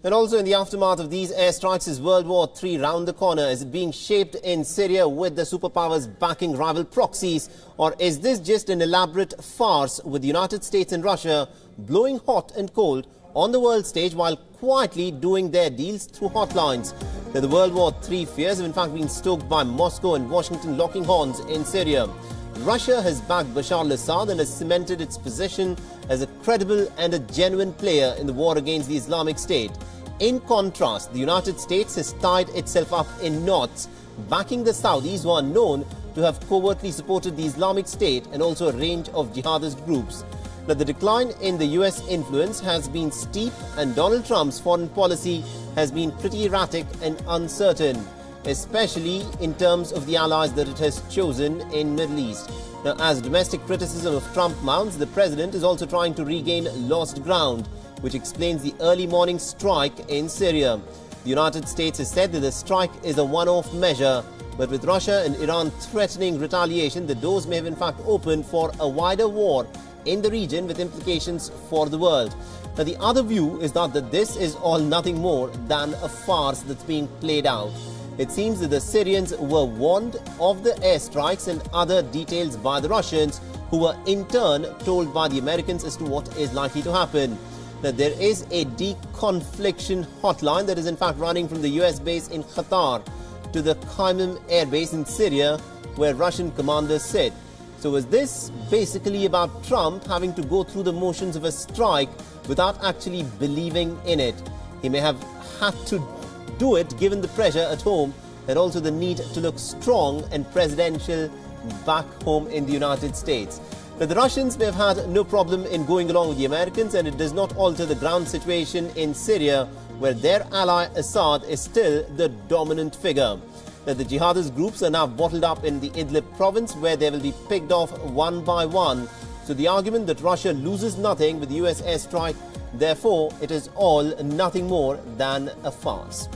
And also in the aftermath of these airstrikes, is World War III round the corner? Is it being shaped in Syria with the superpowers backing rival proxies? Or is this just an elaborate farce with the United States and Russia blowing hot and cold on the world stage while quietly doing their deals through hotlines? Now, the World War III fears have in fact been stoked by Moscow and Washington locking horns in Syria. Russia has backed Bashar al-Assad and has cemented its position as a credible and a genuine player in the war against the Islamic State. In contrast, the United States has tied itself up in knots, backing the Saudis, who are known to have covertly supported the Islamic State and also a range of jihadist groups. Now, the decline in the US influence has been steep, and Donald Trump's foreign policy has been pretty erratic and uncertain, especially in terms of the allies that it has chosen in Middle East. Now, as domestic criticism of Trump mounts, the president is also trying to regain lost ground, which explains the early morning strike in Syria. The United States has said that the strike is a one-off measure, but with Russia and Iran threatening retaliation, the doors may have in fact opened for a wider war in the region with implications for the world. Now, the other view is that this is all nothing more than a farce that's being played out. It seems that the Syrians were warned of the airstrikes and other details by the Russians, who were in turn told by the Americans as to what is likely to happen. That there is a deconfliction hotline that is in fact running from the US base in Qatar to the Qaim air base in Syria, where Russian commanders sit. So is this basically about Trump having to go through the motions of a strike without actually believing in it? He may have had to do it given the pressure at home and also the need to look strong and presidential back home in the United States. But the Russians may have had no problem in going along with the Americans, and it does not alter the ground situation in Syria, where their ally Assad is still the dominant figure. Now, the jihadist groups are now bottled up in the Idlib province, where they will be picked off one by one. So the argument that Russia loses nothing with the US airstrike, therefore it is all nothing more than a farce.